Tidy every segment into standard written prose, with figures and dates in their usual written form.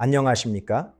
안녕하십니까?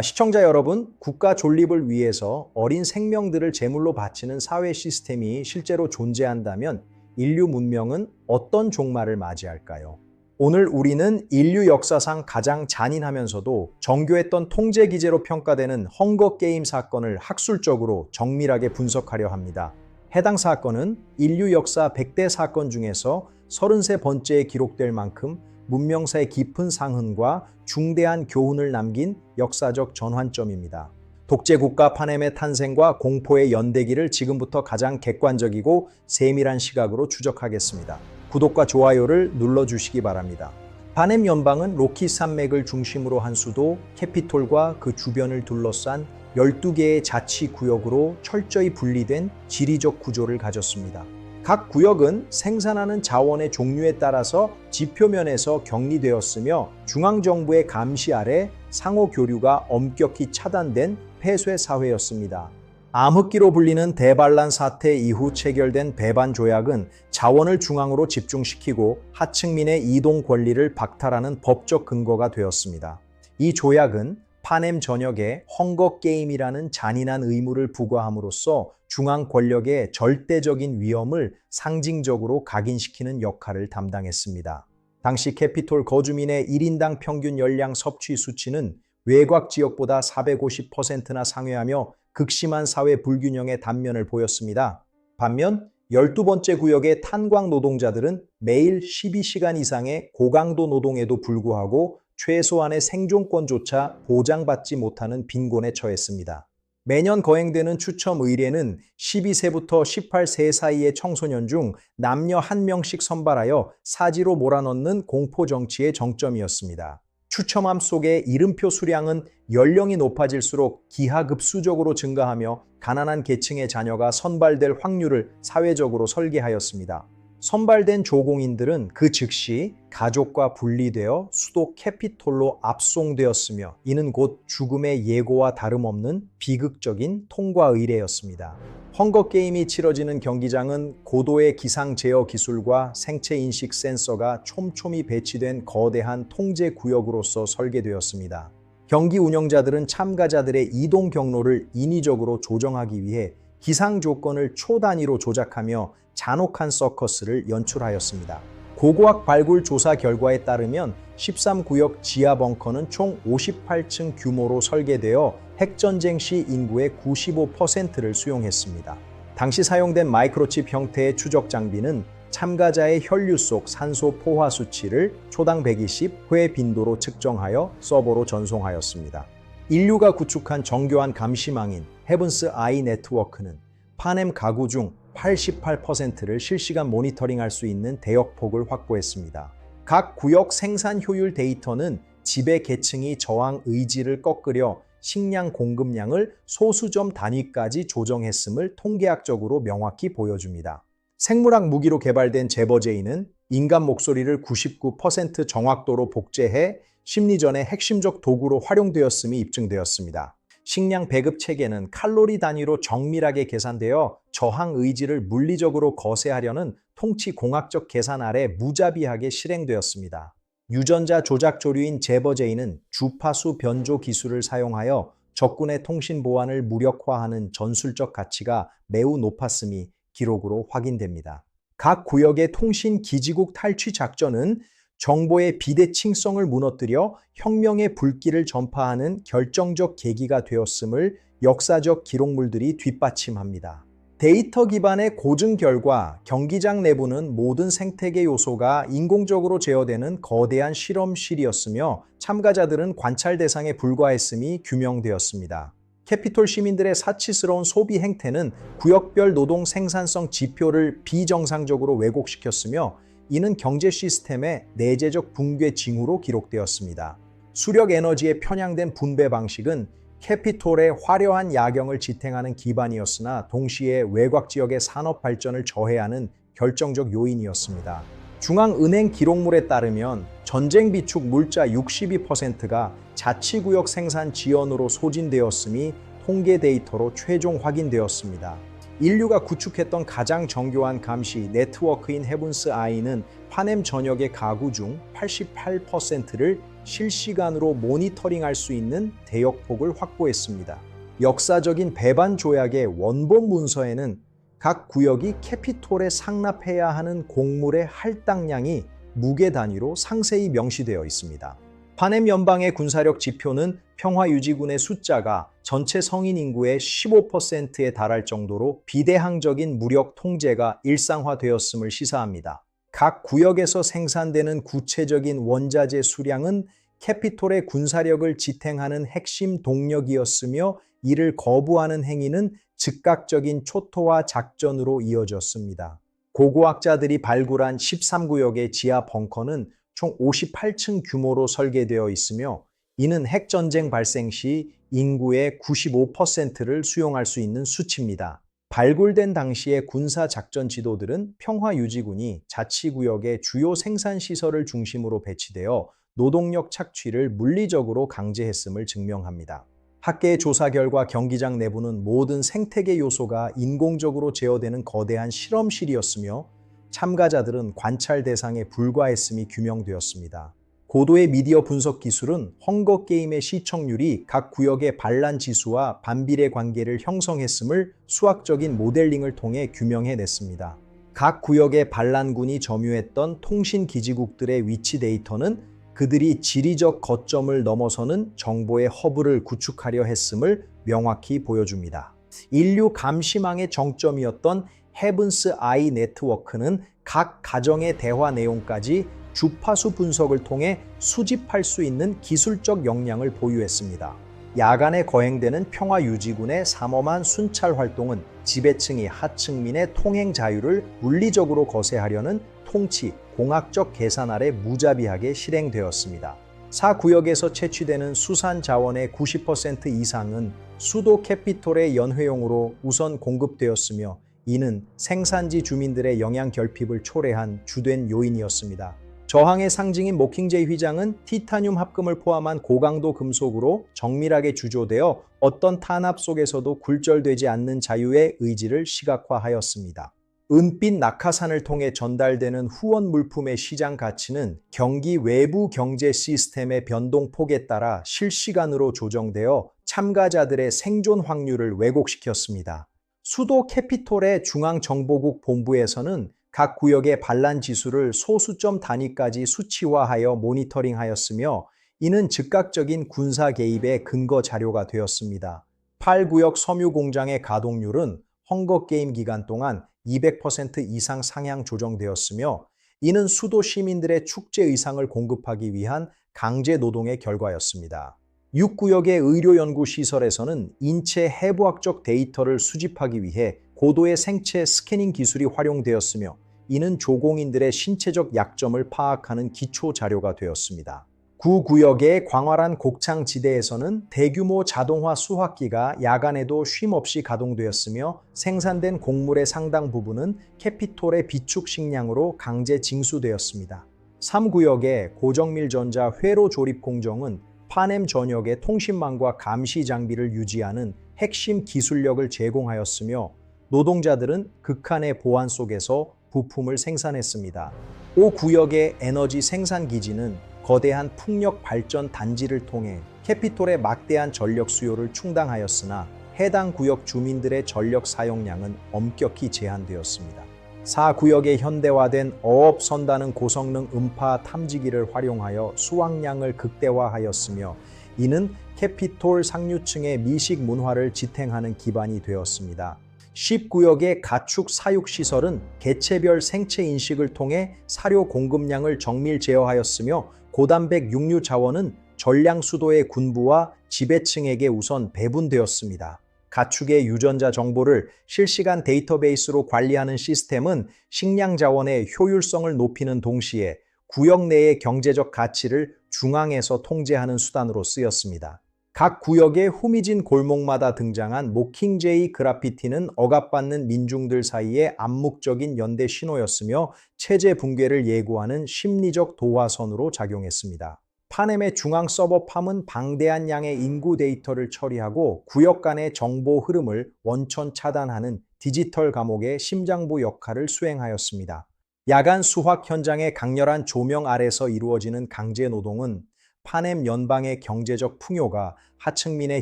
시청자 여러분, 국가 존립을 위해서 어린 생명들을 제물로 바치는 사회 시스템이 실제로 존재한다면 인류 문명은 어떤 종말을 맞이할까요? 오늘 우리는 인류 역사상 가장 잔인하면서도 정교했던 통제 기제로 평가되는 헝거 게임 사건을 학술적으로 정밀하게 분석하려 합니다. 해당 사건은 인류 역사 100대 사건 중에서 33번째에 기록될 만큼 문명사의 깊은 상흔과 중대한 교훈을 남긴 역사적 전환점입니다. 독재국가 파넴의 탄생과 공포의 연대기를 지금부터 가장 객관적이고 세밀한 시각으로 추적하겠습니다. 구독과 좋아요를 눌러주시기 바랍니다. 파넴 연방은 로키 산맥을 중심으로 한 수도 캐피톨과 그 주변을 둘러싼 12개의 자치구역으로 철저히 분리된 지리적 구조를 가졌습니다. 각 구역은 생산하는 자원의 종류에 따라서 지표면에서 격리되었으며 중앙정부의 감시 아래 상호 교류가 엄격히 차단된 폐쇄 사회였습니다. 암흑기로 불리는 대반란 사태 이후 체결된 배반 조약은 자원을 중앙으로 집중시키고 하층민의 이동 권리를 박탈하는 법적 근거가 되었습니다. 이 조약은 파넴 전역에 헝거 게임이라는 잔인한 의무를 부과함으로써 중앙 권력의 절대적인 위험을 상징적으로 각인시키는 역할을 담당했습니다. 당시 캐피톨 거주민의 1인당 평균 열량 섭취 수치는 외곽 지역보다 450%나 상회하며 극심한 사회 불균형의 단면을 보였습니다. 반면 12번째 구역의 탄광 노동자들은 매일 12시간 이상의 고강도 노동에도 불구하고 최소한의 생존권조차 보장받지 못하는 빈곤에 처했습니다. 매년 거행되는 추첨 의례는 12세부터 18세 사이의 청소년 중 남녀 1명씩 선발하여 사지로 몰아넣는 공포 정치의 정점이었습니다. 추첨함 속의 이름표 수량은 연령이 높아질수록 기하급수적으로 증가하며 가난한 계층의 자녀가 선발될 확률을 사회적으로 설계하였습니다. 선발된 조공인들은 그 즉시 가족과 분리되어 수도 캐피톨로 압송되었으며 이는 곧 죽음의 예고와 다름없는 비극적인 통과 의례였습니다. 헝거 게임이 치러지는 경기장은 고도의 기상 제어 기술과 생체 인식 센서가 촘촘히 배치된 거대한 통제 구역으로서 설계되었습니다. 경기 운영자들은 참가자들의 이동 경로를 인위적으로 조정하기 위해 기상 조건을 초 단위로 조작하며 잔혹한 서커스를 연출하였습니다. 고고학 발굴 조사 결과에 따르면 13구역 지하 벙커는 총 58층 규모로 설계되어 핵전쟁 시 인구의 95%를 수용했습니다. 당시 사용된 마이크로칩 형태의 추적 장비는 참가자의 혈류 속 산소 포화 수치를 초당 120회 빈도로 측정하여 서버로 전송하였습니다. 인류가 구축한 정교한 감시망인 헤븐스 아이 네트워크는 파넴 가구 중 88%를 실시간 모니터링할 수 있는 대역폭을 확보했습니다. 각 구역 생산 효율 데이터는 지배 계층이 저항 의지를 꺾으려 식량 공급량을 소수점 단위까지 조정했음을 통계학적으로 명확히 보여줍니다. 생물학 무기로 개발된 제버제이는 인간 목소리를 99% 정확도로 복제해 심리전의 핵심적 도구로 활용되었음이 입증되었습니다. 식량 배급 체계는 칼로리 단위로 정밀하게 계산되어 저항 의지를 물리적으로 거세하려는 통치 공학적 계산 아래 무자비하게 실행되었습니다. 유전자 조작 조류인 제버제이는 주파수 변조 기술을 사용하여 적군의 통신 보안을 무력화하는 전술적 가치가 매우 높았음이 기록으로 확인됩니다. 각 구역의 통신 기지국 탈취 작전은 정보의 비대칭성을 무너뜨려 혁명의 불길을 전파하는 결정적 계기가 되었음을 역사적 기록물들이 뒷받침합니다. 데이터 기반의 고증 결과 경기장 내부는 모든 생태계 요소가 인공적으로 제어되는 거대한 실험실이었으며 참가자들은 관찰 대상에 불과했음이 규명되었습니다. 캐피톨 시민들의 사치스러운 소비 행태는 구역별 노동 생산성 지표를 비정상적으로 왜곡시켰으며 이는 경제 시스템의 내재적 붕괴 징후로 기록되었습니다. 수력 에너지의 편향된 분배 방식은 캐피톨의 화려한 야경을 지탱하는 기반이었으나 동시에 외곽 지역의 산업 발전을 저해하는 결정적 요인이었습니다. 중앙은행 기록물에 따르면 전쟁 비축 물자 62%가 자치구역 생산 지연으로 소진되었음이 통계 데이터로 최종 확인되었습니다. 인류가 구축했던 가장 정교한 감시 네트워크인 헤븐스 아이는 파넴 전역의 가구 중 88%를 실시간으로 모니터링할 수 있는 대역폭을 확보했습니다. 역사적인 배반 조약의 원본 문서에는 각 구역이 캐피톨에 상납해야 하는 곡물의 할당량이 무게 단위로 상세히 명시되어 있습니다. 파넴 연방의 군사력 지표는 평화유지군의 숫자가 전체 성인 인구의 15%에 달할 정도로 비대항적인 무력 통제가 일상화되었음을 시사합니다. 각 구역에서 생산되는 구체적인 원자재 수량은 캐피톨의 군사력을 지탱하는 핵심 동력이었으며 이를 거부하는 행위는 즉각적인 초토화 작전으로 이어졌습니다. 고고학자들이 발굴한 13구역의 지하 벙커는 총 58층 규모로 설계되어 있으며 이는 핵전쟁 발생 시 인구의 95%를 수용할 수 있는 수치입니다. 발굴된 당시의 군사작전 지도들은 평화유지군이 자치구역의 주요 생산시설을 중심으로 배치되어 노동력 착취를 물리적으로 강제했음을 증명합니다. 학계의 조사 결과 경기장 내부는 모든 생태계 요소가 인공적으로 제어되는 거대한 실험실이었으며 참가자들은 관찰 대상에 불과했음이 규명되었습니다. 고도의 미디어 분석 기술은 헝거게임의 시청률이 각 구역의 반란 지수와 반비례 관계를 형성했음을 수학적인 모델링을 통해 규명해냈습니다. 각 구역의 반란군이 점유했던 통신기지국들의 위치 데이터는 그들이 지리적 거점을 넘어서는 정보의 허브를 구축하려 했음을 명확히 보여줍니다. 인류 감시망의 정점이었던 헤븐스 아이 네트워크는 각 가정의 대화 내용까지 주파수 분석을 통해 수집할 수 있는 기술적 역량을 보유했습니다. 야간에 거행되는 평화유지군의 삼엄한 순찰 활동은 지배층이 하층민의 통행 자유를 물리적으로 거세하려는 통치, 공학적 계산 아래 무자비하게 실행되었습니다. 4구역에서 채취되는 수산 자원의 90% 이상은 수도 캐피톨의 연회용으로 우선 공급되었으며 이는 생산지 주민들의 영양 결핍을 초래한 주된 요인이었습니다. 저항의 상징인 모킹제이 휘장은 티타늄 합금을 포함한 고강도 금속으로 정밀하게 주조되어 어떤 탄압 속에서도 굴절되지 않는 자유의 의지를 시각화하였습니다. 은빛 낙하산을 통해 전달되는 후원 물품의 시장 가치는 경기 외부 경제 시스템의 변동폭에 따라 실시간으로 조정되어 참가자들의 생존 확률을 왜곡시켰습니다. 수도 캐피톨의 중앙정보국 본부에서는 각 구역의 반란 지수를 소수점 단위까지 수치화하여 모니터링하였으며 이는 즉각적인 군사 개입의 근거 자료가 되었습니다. 8구역 섬유 공장의 가동률은 헝거게임 기간 동안 200% 이상 상향 조정되었으며 이는 수도 시민들의 축제 의상을 공급하기 위한 강제 노동의 결과였습니다. 6구역의 의료연구시설에서는 인체 해부학적 데이터를 수집하기 위해 고도의 생체 스캐닝 기술이 활용되었으며 이는 조공인들의 신체적 약점을 파악하는 기초 자료가 되었습니다. 9구역의 광활한 곡창지대에서는 대규모 자동화 수확기가 야간에도 쉼없이 가동되었으며 생산된 곡물의 상당 부분은 캐피톨의 비축 식량으로 강제 징수되었습니다. 3구역의 고정밀 전자 회로 조립 공정은 파넴 전역의 통신망과 감시 장비를 유지하는 핵심 기술력을 제공하였으며 노동자들은 극한의 보안 속에서 부품을 생산했습니다. 5구역의 에너지 생산 기지는 거대한 풍력 발전 단지를 통해 캐피톨의 막대한 전력 수요를 충당하였으나 해당 구역 주민들의 전력 사용량은 엄격히 제한되었습니다. 4구역의 현대화된 어업 선단은 고성능 음파 탐지기를 활용하여 수확량을 극대화하였으며 이는 캐피톨 상류층의 미식 문화를 지탱하는 기반이 되었습니다. 10구역의 가축 사육시설은 개체별 생체 인식을 통해 사료 공급량을 정밀 제어하였으며 고단백 육류 자원은 전량 수도의 군부와 지배층에게 우선 배분되었습니다. 가축의 유전자 정보를 실시간 데이터베이스로 관리하는 시스템은 식량 자원의 효율성을 높이는 동시에 구역 내의 경제적 가치를 중앙에서 통제하는 수단으로 쓰였습니다. 각 구역의 후미진 골목마다 등장한 모킹제이 그라피티는 억압받는 민중들 사이의 암묵적인 연대 신호였으며 체제 붕괴를 예고하는 심리적 도화선으로 작용했습니다. 파넴의 중앙 서버팜은 방대한 양의 인구 데이터를 처리하고 구역 간의 정보 흐름을 원천 차단하는 디지털 감옥의 심장부 역할을 수행하였습니다. 야간 수확 현장의 강렬한 조명 아래서 이루어지는 강제 노동은 파넴 연방의 경제적 풍요가 하층민의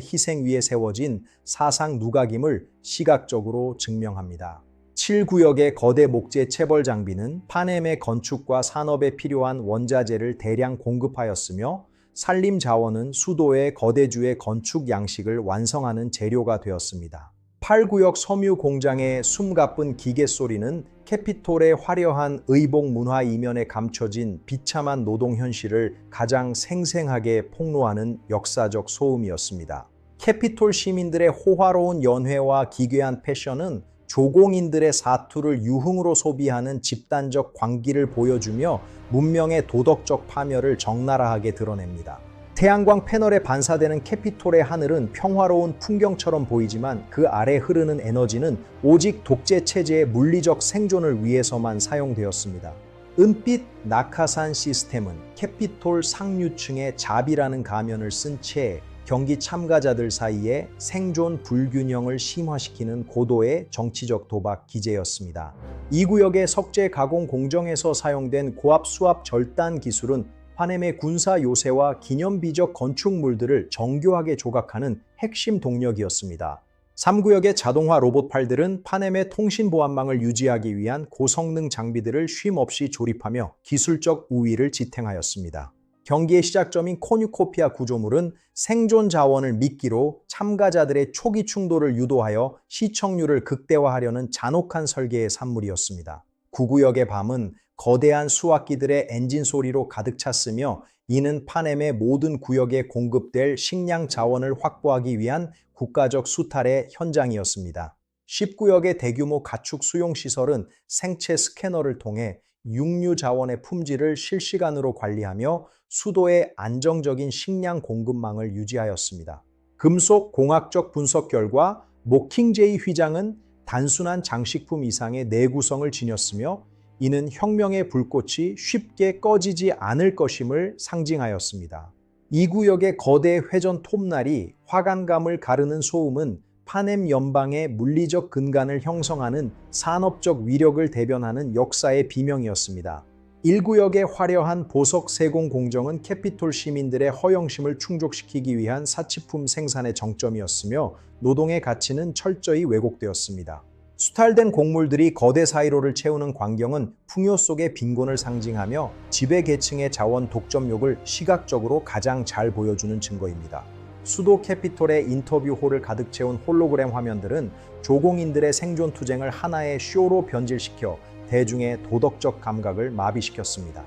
희생 위에 세워진 사상 누각임을 시각적으로 증명합니다. 7구역의 거대 목재 체벌 장비는 파넴의 건축과 산업에 필요한 원자재를 대량 공급하였으며 산림 자원은 수도의 거대주의 건축 양식을 완성하는 재료가 되었습니다. 8구역 섬유 공장의 숨가쁜 기계 소리는 캐피톨의 화려한 의복 문화 이면에 감춰진 비참한 노동 현실을 가장 생생하게 폭로하는 역사적 소음이었습니다. 캐피톨 시민들의 호화로운 연회와 기괴한 패션은 조공인들의 사투를 유흥으로 소비하는 집단적 광기를 보여주며 문명의 도덕적 파멸을 적나라하게 드러냅니다. 태양광 패널에 반사되는 캐피톨의 하늘은 평화로운 풍경처럼 보이지만 그 아래 흐르는 에너지는 오직 독재 체제의 물리적 생존을 위해서만 사용되었습니다. 은빛 낙하산 시스템은 캐피톨 상류층에 자비라는 가면을 쓴 채 경기 참가자들 사이에 생존 불균형을 심화시키는 고도의 정치적 도박 기제였습니다. 이 구역의 석재 가공 공정에서 사용된 고압 수압 절단 기술은 파넴의 군사 요새와 기념비적 건축물들을 정교하게 조각하는 핵심 동력이었습니다. 3구역의 자동화 로봇팔들은 파넴의 통신 보안망을 유지하기 위한 고성능 장비들을 쉼없이 조립하며 기술적 우위를 지탱하였습니다. 경기의 시작점인 코뉴코피아 구조물은 생존 자원을 미끼로 참가자들의 초기 충돌을 유도하여 시청률을 극대화하려는 잔혹한 설계의 산물이었습니다. 9구역의 밤은 거대한 수확기들의 엔진 소리로 가득 찼으며 이는 파넴의 모든 구역에 공급될 식량 자원을 확보하기 위한 국가적 수탈의 현장이었습니다. 10구역의 대규모 가축 수용시설은 생체 스캐너를 통해 육류 자원의 품질을 실시간으로 관리하며 수도의 안정적인 식량 공급망을 유지하였습니다. 금속 공학적 분석 결과 모킹제이 휘장은 단순한 장식품 이상의 내구성을 지녔으며 이는 혁명의 불꽃이 쉽게 꺼지지 않을 것임을 상징하였습니다. 이 구역의 거대 회전 톱날이 화관감을 가르는 소음은 파넴 연방의 물리적 근간을 형성하는 산업적 위력을 대변하는 역사의 비명이었습니다. 1구역의 화려한 보석 세공 공정은 캐피톨 시민들의 허영심을 충족시키기 위한 사치품 생산의 정점이었으며 노동의 가치는 철저히 왜곡되었습니다. 수탈된 곡물들이 거대 사이로를 채우는 광경은 풍요 속의 빈곤을 상징하며 지배계층의 자원 독점욕을 시각적으로 가장 잘 보여주는 증거입니다. 수도 캐피톨의 인터뷰홀을 가득 채운 홀로그램 화면들은 조공인들의 생존 투쟁을 하나의 쇼로 변질시켜 대중의 도덕적 감각을 마비시켰습니다.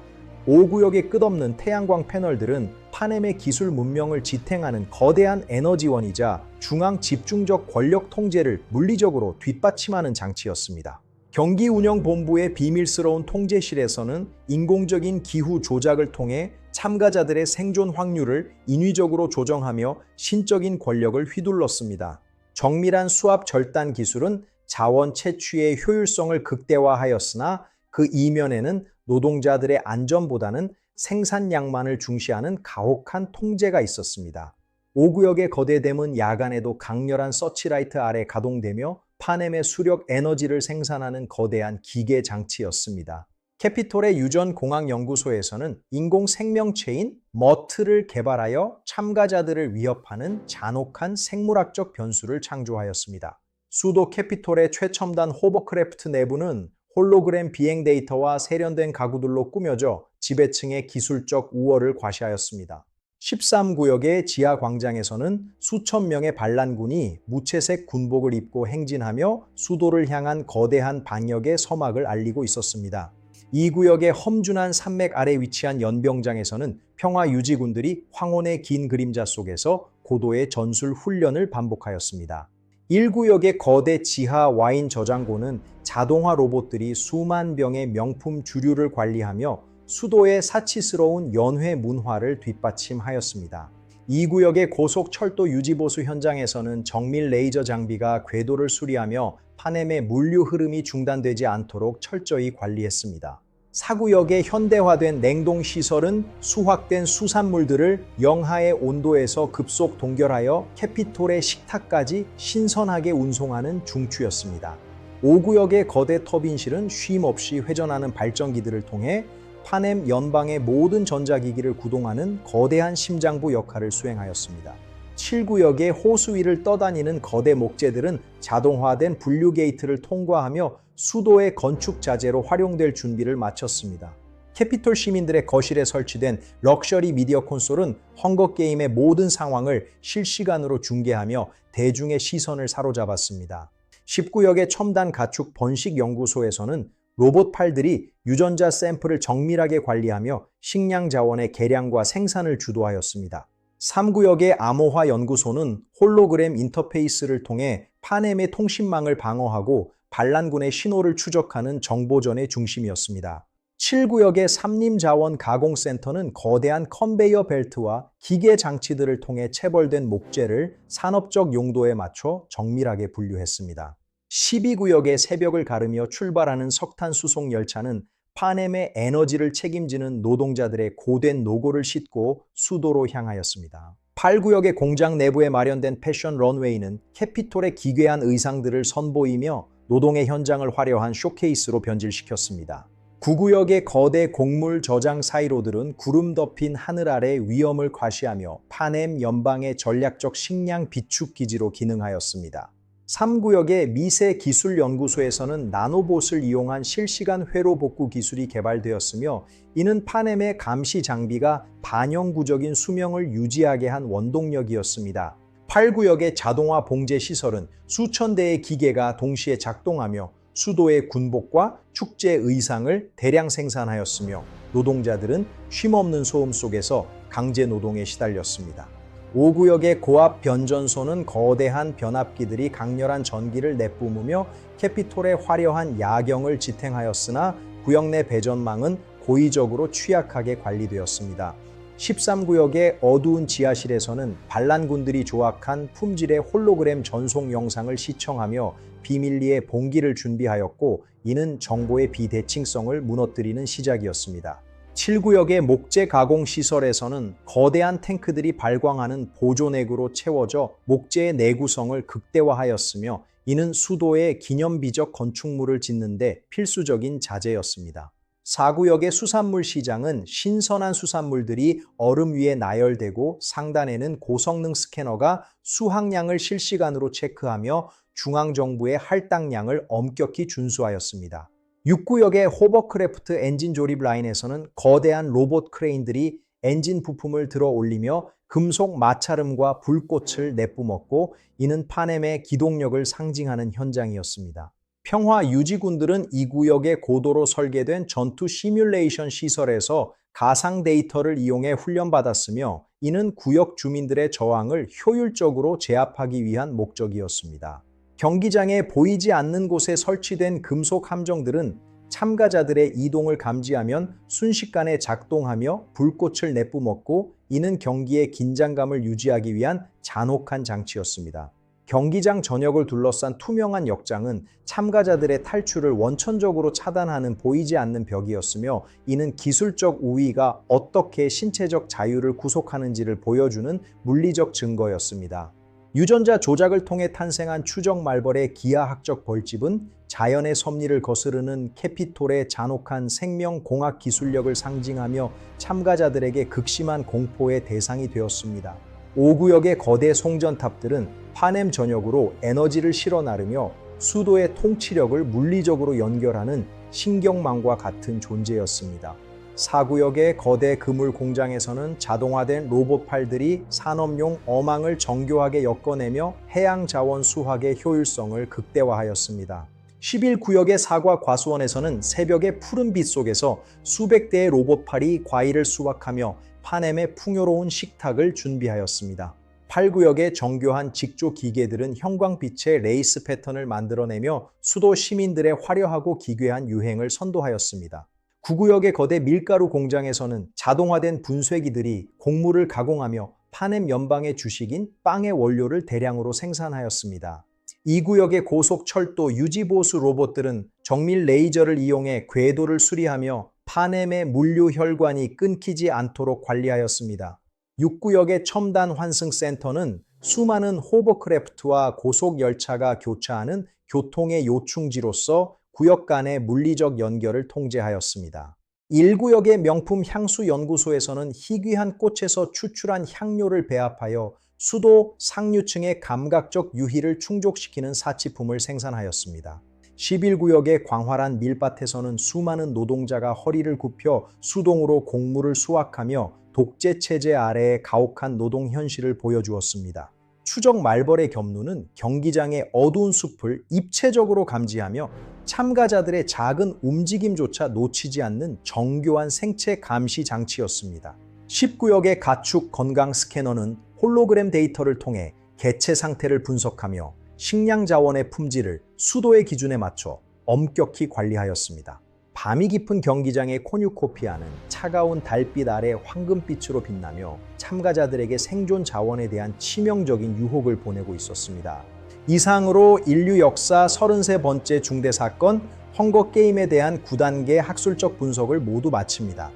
5구역의 끝없는 태양광 패널들은 파넴의 기술 문명을 지탱하는 거대한 에너지원이자 중앙 집중적 권력 통제를 물리적으로 뒷받침하는 장치였습니다. 경기운영본부의 비밀스러운 통제실에서는 인공적인 기후 조작을 통해 참가자들의 생존 확률을 인위적으로 조정하며 신적인 권력을 휘둘렀습니다. 정밀한 수압 절단 기술은 자원 채취의 효율성을 극대화하였으나 그 이면에는 노동자들의 안전보다는 생산량만을 중시하는 가혹한 통제가 있었습니다. 5구역의 거대댐은 야간에도 강렬한 서치라이트 아래 가동되며 파넴의 수력 에너지를 생산하는 거대한 기계 장치였습니다. 캐피톨의 유전공학연구소에서는 인공 생명체인 머트를 개발하여 참가자들을 위협하는 잔혹한 생물학적 변수를 창조하였습니다. 수도 캐피톨의 최첨단 호버크래프트 내부는 홀로그램 비행 데이터와 세련된 가구들로 꾸며져 지배층의 기술적 우월을 과시하였습니다. 13구역의 지하 광장에서는 수천 명의 반란군이 무채색 군복을 입고 행진하며 수도를 향한 거대한 방역의 서막을 알리고 있었습니다. 이 구역의 험준한 산맥 아래 위치한 연병장에서는 평화유지군들이 황혼의 긴 그림자 속에서 고도의 전술 훈련을 반복하였습니다. 1구역의 거대 지하 와인 저장고는 자동화 로봇들이 수만 병의 명품 주류를 관리하며 수도의 사치스러운 연회 문화를 뒷받침하였습니다. 2구역의 고속 철도 유지보수 현장에서는 정밀 레이저 장비가 궤도를 수리하며 파넴의 물류 흐름이 중단되지 않도록 철저히 관리했습니다. 4구역의 현대화된 냉동시설은 수확된 수산물들을 영하의 온도에서 급속 동결하여 캐피톨의 식탁까지 신선하게 운송하는 중추였습니다. 5구역의 거대 터빈실은 쉼 없이 회전하는 발전기들을 통해 파넴 연방의 모든 전자기기를 구동하는 거대한 심장부 역할을 수행하였습니다. 7구역의 호수 위를 떠다니는 거대 목재들은 자동화된 분류 게이트를 통과하며 수도의 건축 자재로 활용될 준비를 마쳤습니다. 캐피톨 시민들의 거실에 설치된 럭셔리 미디어 콘솔은 헝거게임의 모든 상황을 실시간으로 중계하며 대중의 시선을 사로잡았습니다. 10구역의 첨단 가축 번식 연구소에서는 로봇 팔들이 유전자 샘플을 정밀하게 관리하며 식량 자원의 개량과 생산을 주도하였습니다. 3구역의 암호화 연구소는 홀로그램 인터페이스를 통해 파넴의 통신망을 방어하고 반란군의 신호를 추적하는 정보전의 중심이었습니다. 7구역의 삼림자원 가공센터는 거대한 컨베이어 벨트와 기계 장치들을 통해 체벌된 목재를 산업적 용도에 맞춰 정밀하게 분류했습니다. 12구역의 새벽을 가르며 출발하는 석탄 수송 열차는 파넴의 에너지를 책임지는 노동자들의 고된 노고를 싣고 수도로 향하였습니다. 8구역의 공장 내부에 마련된 패션 런웨이는 캐피톨의 기괴한 의상들을 선보이며 노동의 현장을 화려한 쇼케이스로 변질시켰습니다. 9구역의 거대 곡물 저장 사이로들은 구름 덮인 하늘 아래 위험을 과시하며 파넴 연방의 전략적 식량 비축 기지로 기능하였습니다. 3구역의 미세기술연구소에서는 나노봇을 이용한 실시간 회로 복구 기술이 개발되었으며 이는 파넴의 감시 장비가 반영구적인 수명을 유지하게 한 원동력이었습니다. 8구역의 자동화 봉제 시설은 수천 대의 기계가 동시에 작동하며 수도의 군복과 축제 의상을 대량 생산하였으며 노동자들은 쉼없는 소음 속에서 강제 노동에 시달렸습니다. 5구역의 고압 변전소는 거대한 변압기들이 강렬한 전기를 내뿜으며 캐피톨의 화려한 야경을 지탱하였으나 구역 내 배전망은 고의적으로 취약하게 관리되었습니다. 13구역의 어두운 지하실에서는 반란군들이 조악한 품질의 홀로그램 전송 영상을 시청하며 비밀리에 봉기를 준비하였고 이는 정보의 비대칭성을 무너뜨리는 시작이었습니다. 7구역의 목재 가공 시설에서는 거대한 탱크들이 발광하는 보존액으로 채워져 목재의 내구성을 극대화하였으며 이는 수도에 기념비적 건축물을 짓는 데 필수적인 자재였습니다. 4구역의 수산물 시장은 신선한 수산물들이 얼음 위에 나열되고 상단에는 고성능 스캐너가 수확량을 실시간으로 체크하며 중앙정부의 할당량을 엄격히 준수하였습니다. 6구역의 호버크래프트 엔진 조립 라인에서는 거대한 로봇 크레인들이 엔진 부품을 들어 올리며 금속 마찰음과 불꽃을 내뿜었고 이는 파넴의 기동력을 상징하는 현장이었습니다. 평화 유지군들은 이 구역의 고도로 설계된 전투 시뮬레이션 시설에서 가상 데이터를 이용해 훈련받았으며 이는 구역 주민들의 저항을 효율적으로 제압하기 위한 목적이었습니다. 경기장에 보이지 않는 곳에 설치된 금속 함정들은 참가자들의 이동을 감지하면 순식간에 작동하며 불꽃을 내뿜었고 이는 경기의 긴장감을 유지하기 위한 잔혹한 장치였습니다. 경기장 전역을 둘러싼 투명한 역장은 참가자들의 탈출을 원천적으로 차단하는 보이지 않는 벽이었으며 이는 기술적 우위가 어떻게 신체적 자유를 구속하는지를 보여주는 물리적 증거였습니다. 유전자 조작을 통해 탄생한 추적 말벌의 기하학적 벌집은 자연의 섭리를 거스르는 캐피톨의 잔혹한 생명공학 기술력을 상징하며 참가자들에게 극심한 공포의 대상이 되었습니다. 5구역의 거대 송전탑들은 파넴 전역으로 에너지를 실어 나르며 수도의 통치력을 물리적으로 연결하는 신경망과 같은 존재였습니다. 4구역의 거대 그물 공장에서는 자동화된 로봇팔들이 산업용 어망을 정교하게 엮어내며 해양 자원 수확의 효율성을 극대화하였습니다. 11구역의 사과 과수원에서는 새벽의 푸른 빛 속에서 수백 대의 로봇팔이 과일을 수확하며 파넴의 풍요로운 식탁을 준비하였습니다. 8구역의 정교한 직조 기계들은 형광빛의 레이스 패턴을 만들어내며 수도 시민들의 화려하고 기괴한 유행을 선도하였습니다. 9구역의 거대 밀가루 공장에서는 자동화된 분쇄기들이 곡물을 가공하며 파넴 연방의 주식인 빵의 원료를 대량으로 생산하였습니다. 2구역의 고속 철도 유지보수 로봇들은 정밀 레이저를 이용해 궤도를 수리하며 파넴의 물류 혈관이 끊기지 않도록 관리하였습니다. 6구역의 첨단 환승 센터는 수많은 호버크래프트와 고속 열차가 교차하는 교통의 요충지로서 구역 간의 물리적 연결을 통제하였습니다. 1구역의 명품 향수 연구소에서는 희귀한 꽃에서 추출한 향료를 배합하여 수도 상류층의 감각적 유희를 충족시키는 사치품을 생산하였습니다. 11구역의 광활한 밀밭에서는 수많은 노동자가 허리를 굽혀 수동으로 곡물을 수확하며 독재 체제 아래의 가혹한 노동 현실을 보여주었습니다. 추적 말벌의 겸누는 경기장의 어두운 숲을 입체적으로 감지하며 참가자들의 작은 움직임조차 놓치지 않는 정교한 생체 감시 장치였습니다. 10구역의 가축 건강 스캐너는 홀로그램 데이터를 통해 개체 상태를 분석하며 식량 자원의 품질을 수도의 기준에 맞춰 엄격히 관리하였습니다. 밤이 깊은 경기장의 코뉴코피아는 차가운 달빛 아래 황금빛으로 빛나며 참가자들에게 생존 자원에 대한 치명적인 유혹을 보내고 있었습니다. 이상으로 인류 역사 33번째 중대 사건 헝거 게임에 대한 9단계 학술적 분석을 모두 마칩니다.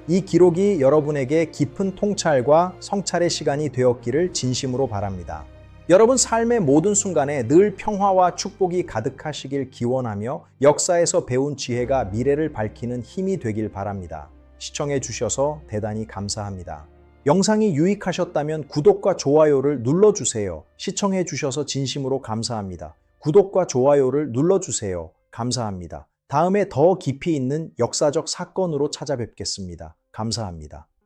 이 기록이 여러분에게 깊은 통찰과 성찰의 시간이 되었기를 진심으로 바랍니다. 여러분 삶의 모든 순간에 늘 평화와 축복이 가득하시길 기원하며 역사에서 배운 지혜가 미래를 밝히는 힘이 되길 바랍니다. 시청해 주셔서 대단히 감사합니다. 영상이 유익하셨다면 구독과 좋아요를 눌러주세요. 시청해 주셔서 진심으로 감사합니다. 구독과 좋아요를 눌러주세요. 감사합니다. 다음에 더 깊이 있는 역사적 사건으로 찾아뵙겠습니다. 감사합니다.